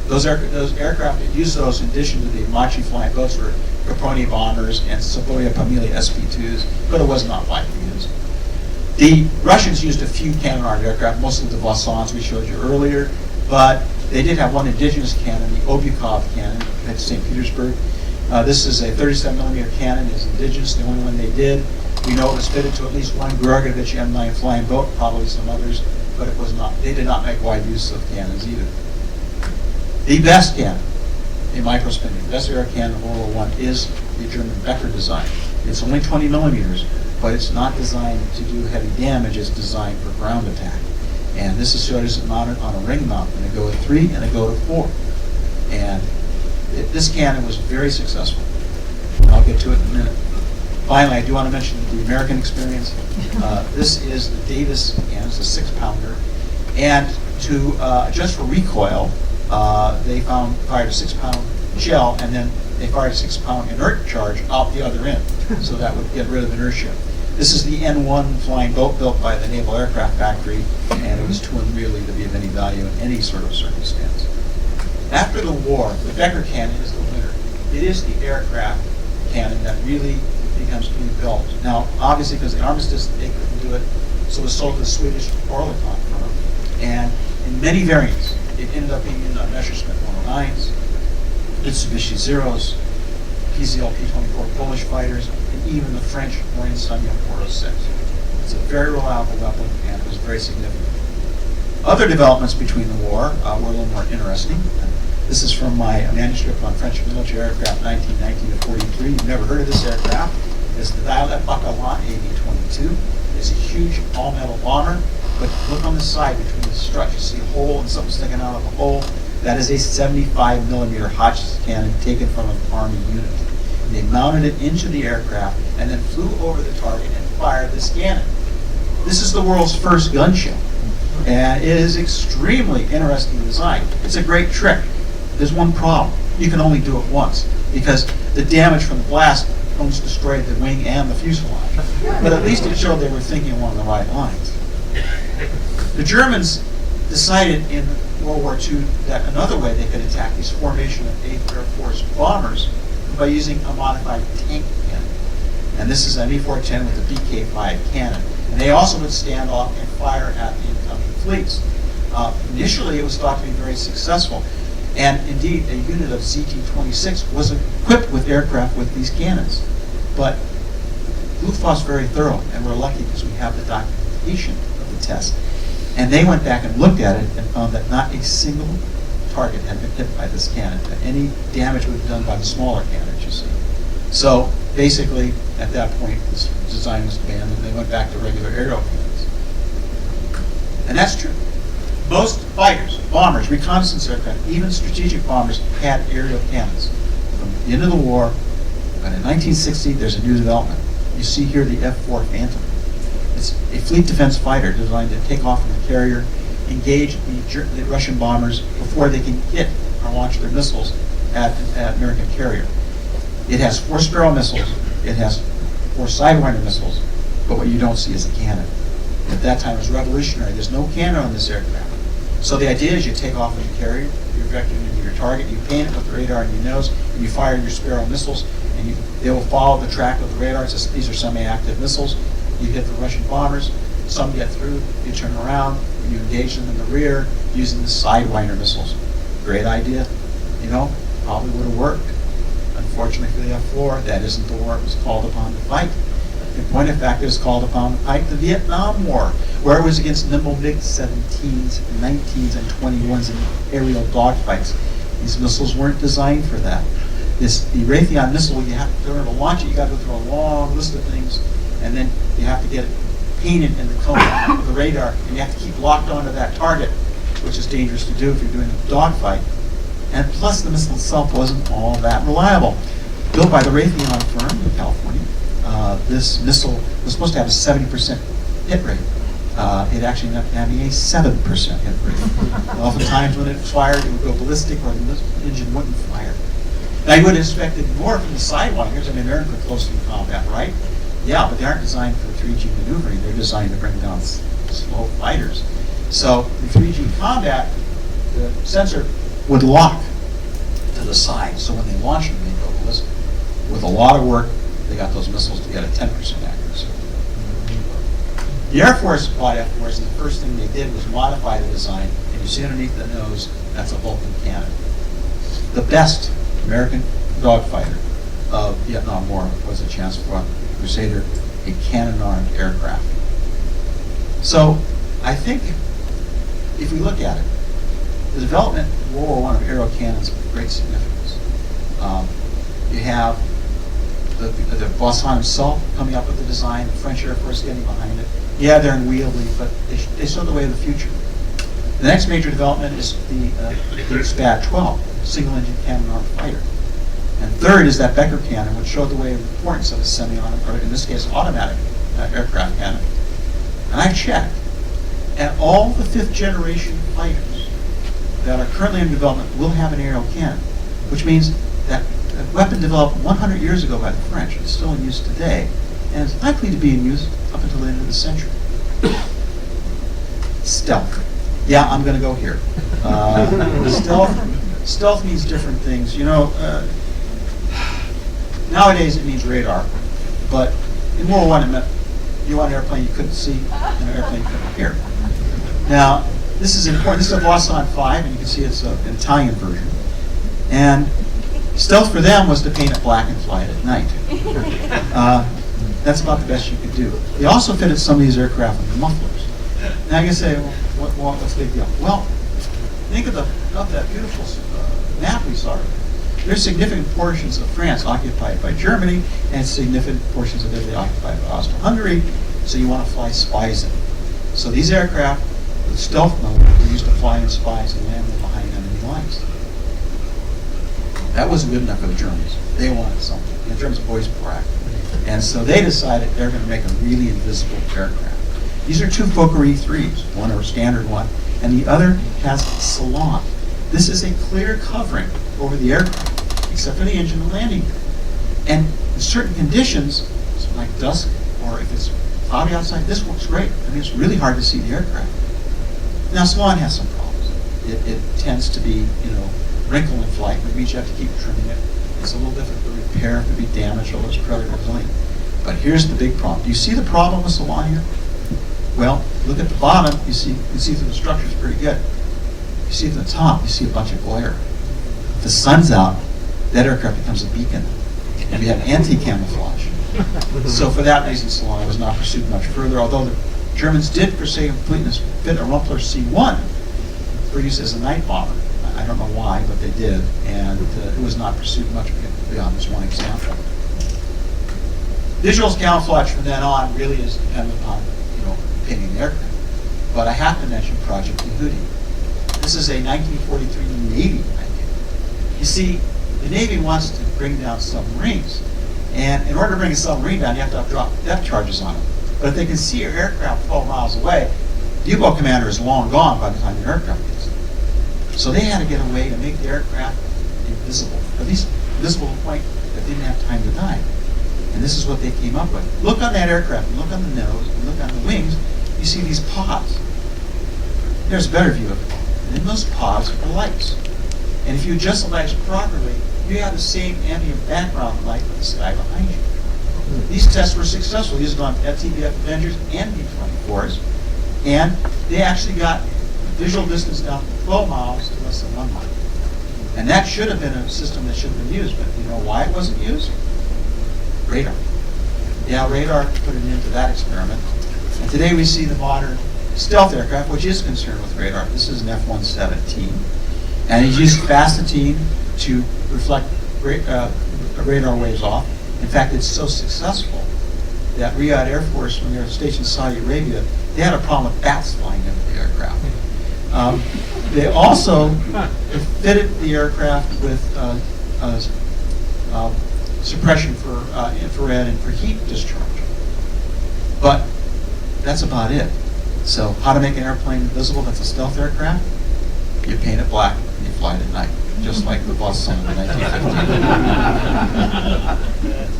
Those aircraft that used those, in addition to the Machi flying boats, were Caproni bombers and Savoia Pamela SP-2s, but it was not widely used. The Russians used a few cannon-armed aircraft, mostly the Vlassons we showed you earlier, but they did have one indigenous cannon, the Obukhov cannon at St. Petersburg. This is a 37mm cannon, it's indigenous, the only one they did. We know it was fitted to at least one Georgievich M9 flying boat, probably some others, but it was not. They did not make wide use of cannons either. The best cannon, in my perspective, the best air cannon of World War I is the German Becker design. It's only 20mm, but it's not designed to do heavy damage. It's designed for ground attack. And this is showed as mounted on a ring mount, and they go to 3 and they go to 4. And this cannon was very successful. I'll get to it in a minute. Finally, I do want to mention the American experience. This is the Davis cannon. It's a 6-pounder. And to adjust for recoil, they fired a 6-pound shell, and then they fired a 6-pound inert charge out the other end. So that would get rid of inertia. This is the N1 flying boat built by the Naval Aircraft Factory, and it was too unwieldy to be of any value in any sort of circumstance. After the war, the Becker cannon is the winner. It is the aircraft cannon that really becomes being built. Now, obviously, because the armistice, they couldn't do it, so it was sold to the Swedish Orlikon firm. And in many variants, it ended up being in Messerschmitt 109s, Mitsubishi Zeros, PZL P-24 Polish fighters, and even the French Marine Sonya 406. It's a very reliable weapon, and it was very significant. Other developments between the war were a little more interesting. This is from my manuscript on French military aircraft 1919 to 43. You've never heard of this aircraft. It's the Davilla Bacalan AV-22. It's a huge all-metal bomber, but look on the side between the struts. You see a hole and something sticking out of the hole. That is a 75mm Hotchkiss cannon taken from an Army unit. And they mounted it into the aircraft and then flew over the target and fired this cannon. This is the world's first gun show, and it is extremely interesting design. It's a great trick. There's one problem. You can only do it once, because the damage from the blast almost destroyed the wing and the fuselage. But at least it showed they were thinking along the right lines. The Germans decided in World War II that another way they could attack these formation of 8th Air Force bombers by using a modified tank cannon. And this is an E-410 with a BK-5 cannon. And they also would stand off and fire at the incoming fleets. Initially, it was thought to be very successful. And indeed, a unit of ZT-26 was equipped with aircraft with these cannons. But Luftwaffe was very thorough, and we're lucky because we have the documentation of the test. And they went back and looked at it and found that not a single target had been hit by this cannon, that any damage would be done by the smaller cannons, you see. So basically, at that point, this design was abandoned, and they went back to regular aerial cannons. And that's true. Most fighters, bombers, reconnaissance aircraft, even strategic bombers had aerial cannons. From the end of the war, but in 1960, there's a new development. You see here the F-4 Phantom. It's a fleet defense fighter designed to take off from the carrier, engage the Russian bombers before they can hit or launch their missiles at an American carrier. It has 4 Sparrow missiles, it has 4 Sidewinder missiles, but what you don't see is a cannon. At that time, it was revolutionary. There's no cannon on this aircraft. So the idea is you take off with the carrier, you vector it into your target, you paint it with the radar in your nose, and you fire your Sparrow missiles, and they will follow the track of the radar. These are semi-active missiles. You hit the Russian bombers, some get through, you turn around, and you engage them in the rear using the Sidewinder missiles. Great idea, you know, probably would have worked. Unfortunately for the F-4, that isn't the war it was called upon to fight. In point of fact, it was called upon to fight the Vietnam War, where it was against nimble MiG-17s, 19s, and 21s in aerial dogfights. These missiles weren't designed for that. The Raytheon missile, you have to, in order to launch it, you got to go through a long list of things, and then you have to get it painted in the cone with the radar, and you have to keep locked onto that target, which is dangerous to do if you're doing a dogfight. And plus, the missile itself wasn't all that reliable. Built by the Raytheon firm in California, this missile was supposed to have a 70% hit rate. It actually ended up having a 7% hit rate. Oftentimes when it fired, it would go ballistic or the engine wouldn't fire. Now you would have expected more from the Sidewinders. I mean, they're in close combat, right? Yeah, but they aren't designed for 3G maneuvering. They're designed to bring down slow fighters. So in 3G combat, the sensor would lock to the side. So when they launched them, they'd go ballistic. With a lot of work, they got those missiles to get a 10% accuracy. The Air Force bought F-4s, and the first thing they did was modify the design. And you see underneath the nose, that's a Vulcan cannon. The best American dogfighter of Vietnam War was a Chancellor Crusader, a cannon-armed aircraft. So I think if we look at it, the development in World War I of aero cannons of great significance. You have the Boisson himself coming up with the design, the French Air Force getting behind it. Yeah, they're unwieldy, but they show the way of the future. The next major development is the SPAD-12, single-engine cannon-armed fighter. And third is that Becker cannon, which showed the way of the importance of a semi-automatic, or in this case, automatic aircraft cannon. And I checked, and all the fifth-generation fighters that are currently in development will have an aerial cannon, which means that a weapon developed 100 years ago by the French is still in use today, and is likely to be in use up until the end of the century. Stealth. Yeah, I'm going to go here. Stealth means different things. You know, nowadays it means radar, but in World War I it meant you want an airplane you couldn't see and an airplane you couldn't hear. Now, this is important. This is a Boisson 5, and you can see it's an Italian version. And stealth for them was to paint it black and fly it at night. That's about the best you could do. They also fitted some of these aircraft with mufflers. Now you can say, well, what's the big deal? Well, think of that beautiful map we saw. There's significant portions of France occupied by Germany, and significant portions of Italy occupied by Austria-Hungary, so you want to fly spies in. So these aircraft, with stealth mode, were used to fly in spies and land them behind enemy lines. That wasn't good enough for the Germans. They wanted something. The Germans were always proactive. And so they decided they're going to make a really invisible aircraft. These are two Fokker E3s, one a standard one, and the other has salon. This is a clear covering over the aircraft, except for the engine and landing gear. And in certain conditions, like dusk, or if it's cloudy outside, this works great. I mean, it's really hard to see the aircraft. Now, salon has some problems. It tends to be, wrinkle in flight, which means you have to keep trimming it. It's a little difficult to repair, it could be damaged, although it's fairly resilient. But here's the big problem. Do you see the problem with salon here? Well, look at the bottom, you can see the structure's pretty good. You see at the top, you see a bunch of glare. If the sun's out, that aircraft becomes a beacon. And we have anti-camouflage. So for that reason, salon was not pursued much further, although the Germans did, for sake of completeness, fit a Rumpler C1 for use as a night bomber. I don't know why, but they did, and it was not pursued much beyond this one example. Visual camouflage from then on really is dependent upon, painting the aircraft. But I have to mention Project Yehudi. This is a 1943 Navy idea. You see, the Navy wants to bring down submarines, and in order to bring a submarine down, you have to drop depth charges on it. But if they can see your aircraft 12 miles away, the U-boat commander is long gone by the time the aircraft gets there. So they had to get a way to make the aircraft invisible, at least visible to a point that didn't have time to dive. And this is what they came up with. Look on that aircraft, and look on the nose, and look on the wings, you see these pods. There's a better view of it. And in those pods are lights. And if you adjust the lights properly, you have the same ambient background light with the sky behind you. These tests were successful, used on FTBF Avengers and B-24s, and they actually got visual distance down from 12 miles to less than 1 mile. And that should have been a system that should have been used, but you know why it wasn't used? Radar. Yeah, radar put an end to that experiment. And today we see the modern stealth aircraft, which is concerned with radar. This is an F-117. And it used Fastatine to reflect radar waves off. In fact, it's so successful that Riyadh Air Force, when they were stationed in Saudi Arabia, they had a problem with bats flying into the aircraft. They also fitted the aircraft with suppression for infrared and for heat discharge. But that's about it. So how to make an airplane invisible that's a stealth aircraft? You paint it black and you fly it at night, just like the Boisson in 1915.